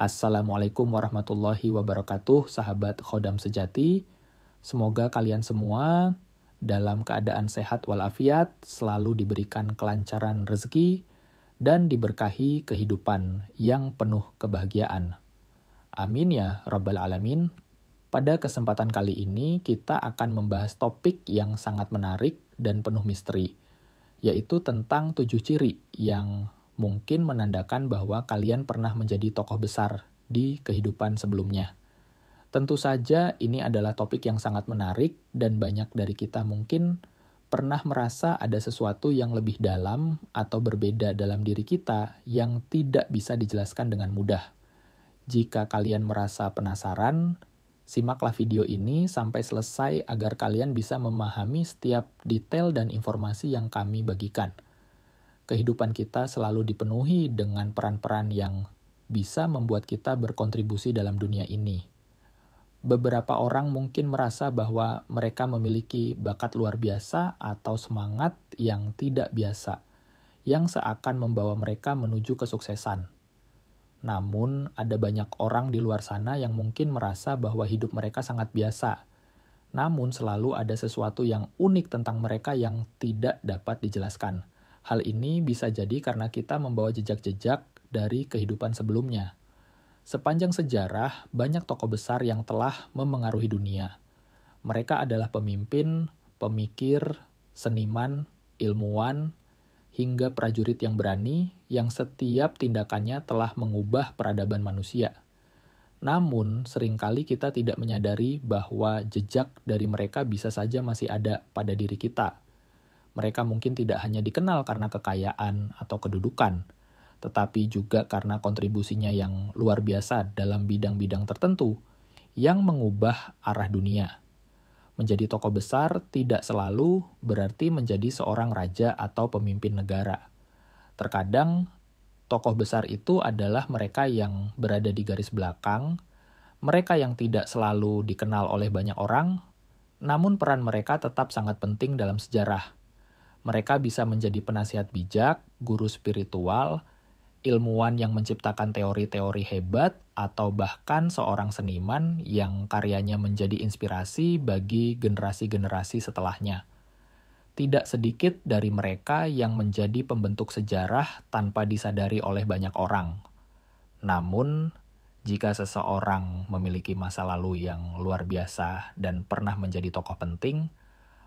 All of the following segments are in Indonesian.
Assalamualaikum warahmatullahi wabarakatuh, sahabat Khodam Sejati. Semoga kalian semua dalam keadaan sehat walafiat, selalu diberikan kelancaran rezeki, dan diberkahi kehidupan yang penuh kebahagiaan. Amin ya Rabbal Alamin. Pada kesempatan kali ini, kita akan membahas topik yang sangat menarik dan penuh misteri, yaitu tentang 7 ciri yang mungkin menandakan bahwa kalian pernah menjadi tokoh besar di kehidupan sebelumnya. Tentu saja ini adalah topik yang sangat menarik dan banyak dari kita mungkin pernah merasa ada sesuatu yang lebih dalam atau berbeda dalam diri kita yang tidak bisa dijelaskan dengan mudah. Jika kalian merasa penasaran, simaklah video ini sampai selesai agar kalian bisa memahami setiap detail dan informasi yang kami bagikan. Kehidupan kita selalu dipenuhi dengan peran-peran yang bisa membuat kita berkontribusi dalam dunia ini. Beberapa orang mungkin merasa bahwa mereka memiliki bakat luar biasa atau semangat yang tidak biasa, yang seakan membawa mereka menuju kesuksesan. Namun, ada banyak orang di luar sana yang mungkin merasa bahwa hidup mereka sangat biasa. Namun, selalu ada sesuatu yang unik tentang mereka yang tidak dapat dijelaskan. Hal ini bisa jadi karena kita membawa jejak-jejak dari kehidupan sebelumnya. Sepanjang sejarah, banyak tokoh besar yang telah memengaruhi dunia. Mereka adalah pemimpin, pemikir, seniman, ilmuwan, hingga prajurit yang berani, yang setiap tindakannya telah mengubah peradaban manusia. Namun, seringkali kita tidak menyadari bahwa jejak dari mereka bisa saja masih ada pada diri kita. Mereka mungkin tidak hanya dikenal karena kekayaan atau kedudukan, tetapi juga karena kontribusinya yang luar biasa dalam bidang-bidang tertentu yang mengubah arah dunia. Menjadi tokoh besar tidak selalu berarti menjadi seorang raja atau pemimpin negara. Terkadang, tokoh besar itu adalah mereka yang berada di garis belakang, mereka yang tidak selalu dikenal oleh banyak orang, namun peran mereka tetap sangat penting dalam sejarah. Mereka bisa menjadi penasihat bijak, guru spiritual, ilmuwan yang menciptakan teori-teori hebat, atau bahkan seorang seniman yang karyanya menjadi inspirasi bagi generasi-generasi setelahnya. Tidak sedikit dari mereka yang menjadi pembentuk sejarah tanpa disadari oleh banyak orang. Namun, jika seseorang memiliki masa lalu yang luar biasa dan pernah menjadi tokoh penting,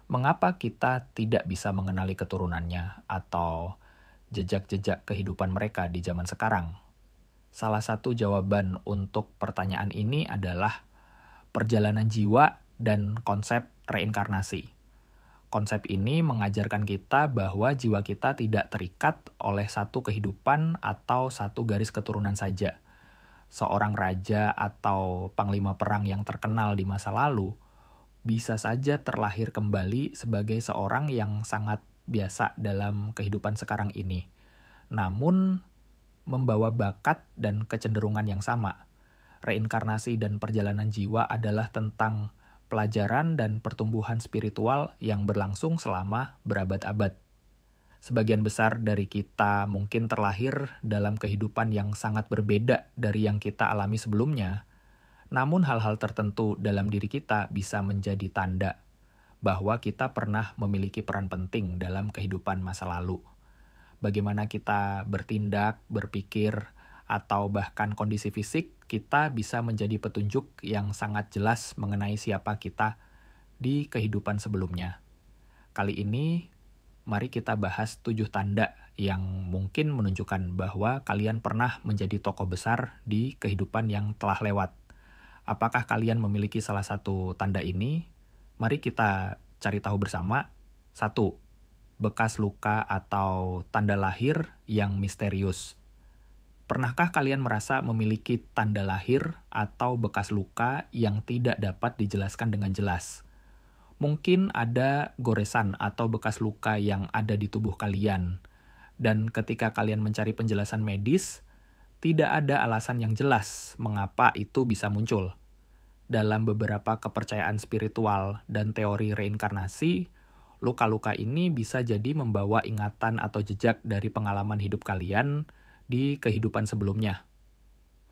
mengapa kita tidak bisa mengenali keturunannya atau jejak-jejak kehidupan mereka di zaman sekarang? Salah satu jawaban untuk pertanyaan ini adalah perjalanan jiwa dan konsep reinkarnasi. Konsep ini mengajarkan kita bahwa jiwa kita tidak terikat oleh satu kehidupan atau satu garis keturunan saja. Seorang raja atau panglima perang yang terkenal di masa lalu bisa saja terlahir kembali sebagai seorang yang sangat biasa dalam kehidupan sekarang ini. Namun, membawa bakat dan kecenderungan yang sama. Reinkarnasi dan perjalanan jiwa adalah tentang pelajaran dan pertumbuhan spiritual yang berlangsung selama berabad-abad. Sebagian besar dari kita mungkin terlahir dalam kehidupan yang sangat berbeda dari yang kita alami sebelumnya, namun hal-hal tertentu dalam diri kita bisa menjadi tanda bahwa kita pernah memiliki peran penting dalam kehidupan masa lalu. Bagaimana kita bertindak, berpikir, atau bahkan kondisi fisik, kita bisa menjadi petunjuk yang sangat jelas mengenai siapa kita di kehidupan sebelumnya. Kali ini, mari kita bahas 7 tanda yang mungkin menunjukkan bahwa kalian pernah menjadi tokoh besar di kehidupan yang telah lewat. Apakah kalian memiliki salah satu tanda ini? Mari kita cari tahu bersama. 1. Bekas luka atau tanda lahir yang misterius. Pernahkah kalian merasa memiliki tanda lahir atau bekas luka yang tidak dapat dijelaskan dengan jelas? Mungkin ada goresan atau bekas luka yang ada di tubuh kalian, dan ketika kalian mencari penjelasan medis, tidak ada alasan yang jelas mengapa itu bisa muncul. Dalam beberapa kepercayaan spiritual dan teori reinkarnasi, luka-luka ini bisa jadi membawa ingatan atau jejak dari pengalaman hidup kalian di kehidupan sebelumnya.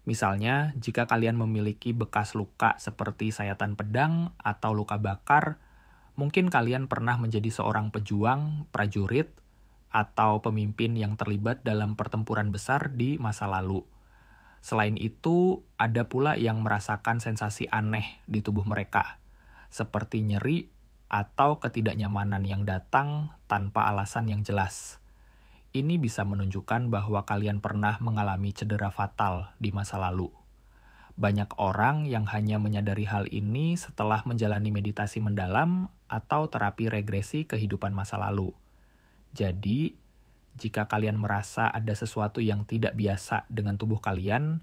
Misalnya, jika kalian memiliki bekas luka seperti sayatan pedang atau luka bakar, mungkin kalian pernah menjadi seorang pejuang, prajurit, atau pemimpin yang terlibat dalam pertempuran besar di masa lalu. Selain itu, ada pula yang merasakan sensasi aneh di tubuh mereka, seperti nyeri atau ketidaknyamanan yang datang tanpa alasan yang jelas. Ini bisa menunjukkan bahwa kalian pernah mengalami cedera fatal di masa lalu. Banyak orang yang hanya menyadari hal ini setelah menjalani meditasi mendalam atau terapi regresi kehidupan masa lalu. Jadi, jika kalian merasa ada sesuatu yang tidak biasa dengan tubuh kalian,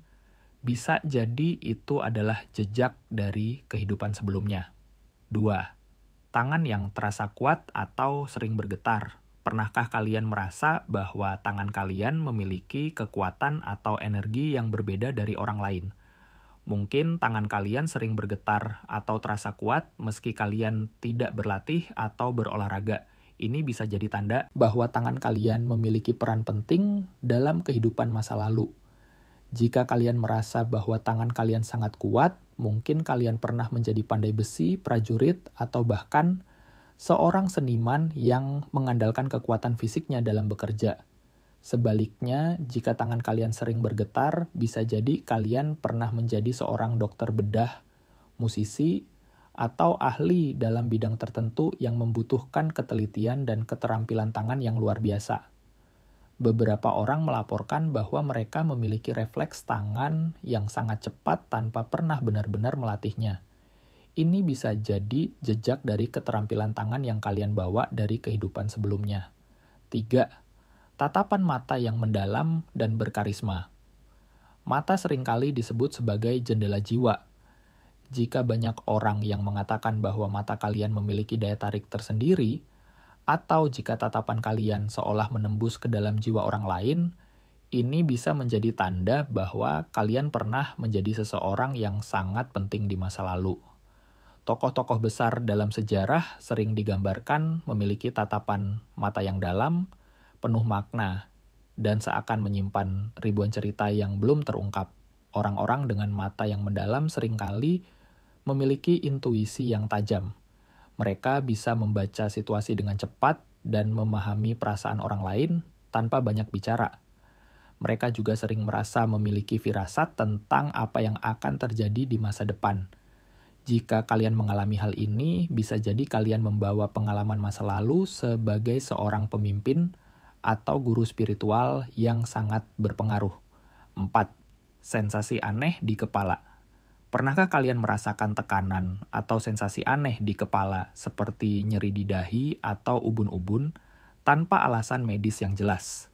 bisa jadi itu adalah jejak dari kehidupan sebelumnya. 2. Tangan yang terasa kuat atau sering bergetar. Pernahkah kalian merasa bahwa tangan kalian memiliki kekuatan atau energi yang berbeda dari orang lain? Mungkin tangan kalian sering bergetar atau terasa kuat meski kalian tidak berlatih atau berolahraga. Ini bisa jadi tanda bahwa tangan kalian memiliki peran penting dalam kehidupan masa lalu. Jika kalian merasa bahwa tangan kalian sangat kuat, mungkin kalian pernah menjadi pandai besi, prajurit, atau bahkan seorang seniman yang mengandalkan kekuatan fisiknya dalam bekerja. Sebaliknya, jika tangan kalian sering bergetar, bisa jadi kalian pernah menjadi seorang dokter bedah, musisi, atau ahli dalam bidang tertentu yang membutuhkan ketelitian dan keterampilan tangan yang luar biasa. Beberapa orang melaporkan bahwa mereka memiliki refleks tangan yang sangat cepat tanpa pernah benar-benar melatihnya. Ini bisa jadi jejak dari keterampilan tangan yang kalian bawa dari kehidupan sebelumnya. 3. Tatapan mata yang mendalam dan berkarisma. Mata seringkali disebut sebagai jendela jiwa. Jika banyak orang yang mengatakan bahwa mata kalian memiliki daya tarik tersendiri, atau jika tatapan kalian seolah menembus ke dalam jiwa orang lain, ini bisa menjadi tanda bahwa kalian pernah menjadi seseorang yang sangat penting di masa lalu. Tokoh-tokoh besar dalam sejarah sering digambarkan memiliki tatapan mata yang dalam, penuh makna, dan seakan menyimpan ribuan cerita yang belum terungkap. Orang-orang dengan mata yang mendalam seringkali memiliki intuisi yang tajam. Mereka bisa membaca situasi dengan cepat dan memahami perasaan orang lain tanpa banyak bicara. Mereka juga sering merasa memiliki firasat tentang apa yang akan terjadi di masa depan. Jika kalian mengalami hal ini, bisa jadi kalian membawa pengalaman masa lalu sebagai seorang pemimpin atau guru spiritual yang sangat berpengaruh. 4. Sensasi aneh di kepala. Pernahkah kalian merasakan tekanan atau sensasi aneh di kepala seperti nyeri di dahi atau ubun-ubun tanpa alasan medis yang jelas?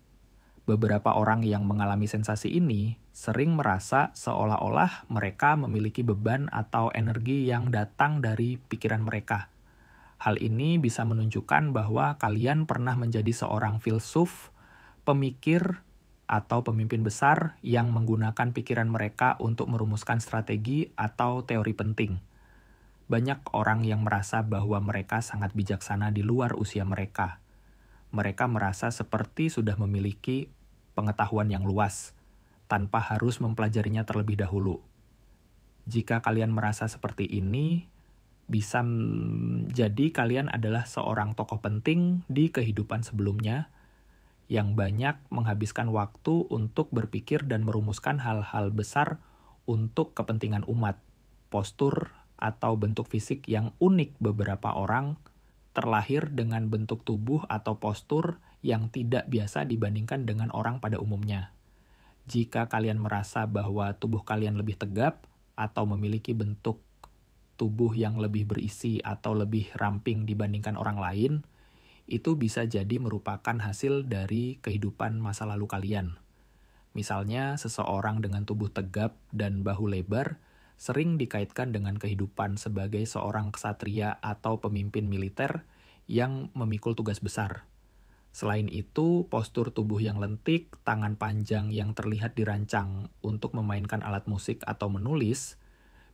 Beberapa orang yang mengalami sensasi ini sering merasa seolah-olah mereka memiliki beban atau energi yang datang dari pikiran mereka. Hal ini bisa menunjukkan bahwa kalian pernah menjadi seorang filsuf, pemikir, atau pemimpin besar yang menggunakan pikiran mereka untuk merumuskan strategi atau teori penting. Banyak orang yang merasa bahwa mereka sangat bijaksana di luar usia mereka. Mereka merasa seperti sudah memiliki pengetahuan yang luas, tanpa harus mempelajarinya terlebih dahulu. Jika kalian merasa seperti ini, bisa jadi kalian adalah seorang tokoh penting di kehidupan sebelumnya, yang banyak menghabiskan waktu untuk berpikir dan merumuskan hal-hal besar untuk kepentingan umat. Postur atau bentuk fisik yang unik beberapa orang terlahir dengan bentuk tubuh atau postur yang tidak biasa dibandingkan dengan orang pada umumnya. Jika kalian merasa bahwa tubuh kalian lebih tegap atau memiliki bentuk tubuh yang lebih berisi atau lebih ramping dibandingkan orang lain, itu bisa jadi merupakan hasil dari kehidupan masa lalu kalian. Misalnya, seseorang dengan tubuh tegap dan bahu lebar sering dikaitkan dengan kehidupan sebagai seorang ksatria atau pemimpin militer yang memikul tugas besar. Selain itu, postur tubuh yang lentik, tangan panjang yang terlihat dirancang untuk memainkan alat musik atau menulis,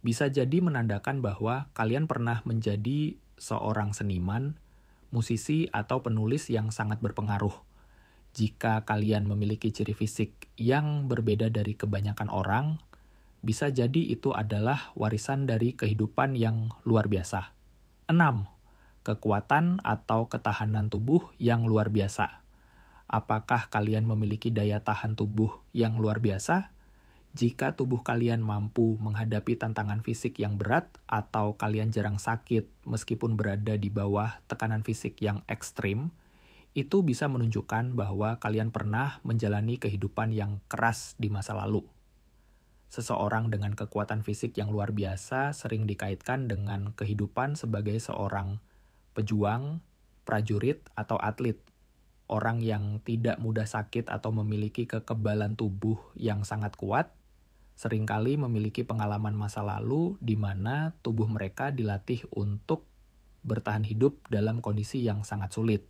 bisa jadi menandakan bahwa kalian pernah menjadi seorang seniman, musisi, atau penulis yang sangat berpengaruh. Jika kalian memiliki ciri fisik yang berbeda dari kebanyakan orang, Bisa jadi itu adalah warisan dari kehidupan yang luar biasa. 6. Kekuatan atau ketahanan tubuh yang luar biasa. Apakah kalian memiliki daya tahan tubuh yang luar biasa? Jika tubuh kalian mampu menghadapi tantangan fisik yang berat atau kalian jarang sakit meskipun berada di bawah tekanan fisik yang ekstrim, itu bisa menunjukkan bahwa kalian pernah menjalani kehidupan yang keras di masa lalu. Seseorang dengan kekuatan fisik yang luar biasa sering dikaitkan dengan kehidupan sebagai seorang pejuang, prajurit, atau atlet. Orang yang tidak mudah sakit atau memiliki kekebalan tubuh yang sangat kuat, seringkali memiliki pengalaman masa lalu di mana tubuh mereka dilatih untuk bertahan hidup dalam kondisi yang sangat sulit.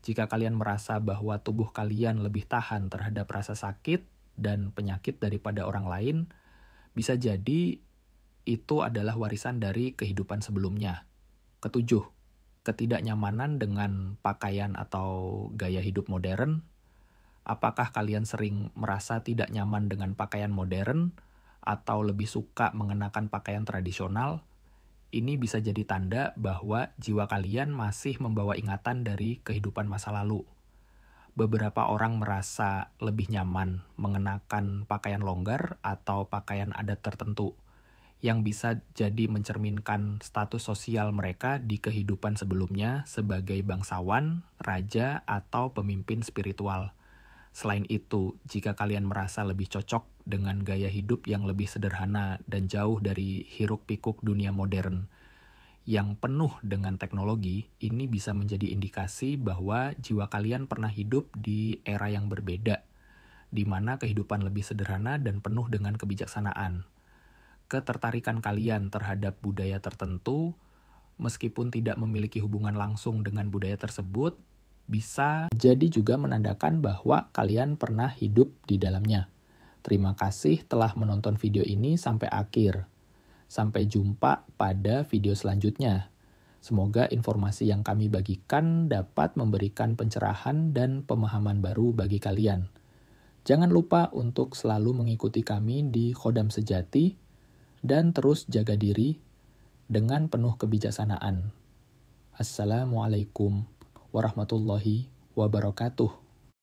Jika kalian merasa bahwa tubuh kalian lebih tahan terhadap rasa sakit dan penyakit daripada orang lain, bisa jadi itu adalah warisan dari kehidupan sebelumnya. 7. Ketidaknyamanan dengan pakaian atau gaya hidup modern. Apakah kalian sering merasa tidak nyaman dengan pakaian modern atau lebih suka mengenakan pakaian tradisional? Ini bisa jadi tanda bahwa jiwa kalian masih membawa ingatan dari kehidupan masa lalu. Beberapa orang merasa lebih nyaman mengenakan pakaian longgar atau pakaian adat tertentu, yang bisa jadi mencerminkan status sosial mereka di kehidupan sebelumnya sebagai bangsawan, raja, atau pemimpin spiritual. Selain itu, jika kalian merasa lebih cocok dengan gaya hidup yang lebih sederhana dan jauh dari hiruk-pikuk dunia modern yang penuh dengan teknologi, ini bisa menjadi indikasi bahwa jiwa kalian pernah hidup di era yang berbeda, di mana kehidupan lebih sederhana dan penuh dengan kebijaksanaan. Ketertarikan kalian terhadap budaya tertentu, meskipun tidak memiliki hubungan langsung dengan budaya tersebut, bisa jadi juga menandakan bahwa kalian pernah hidup di dalamnya. Terima kasih telah menonton video ini sampai akhir. Sampai jumpa pada video selanjutnya. Semoga informasi yang kami bagikan dapat memberikan pencerahan dan pemahaman baru bagi kalian. Jangan lupa untuk selalu mengikuti kami di Khodam Sejati dan terus jaga diri dengan penuh kebijaksanaan. Assalamualaikum warahmatullahi wabarakatuh.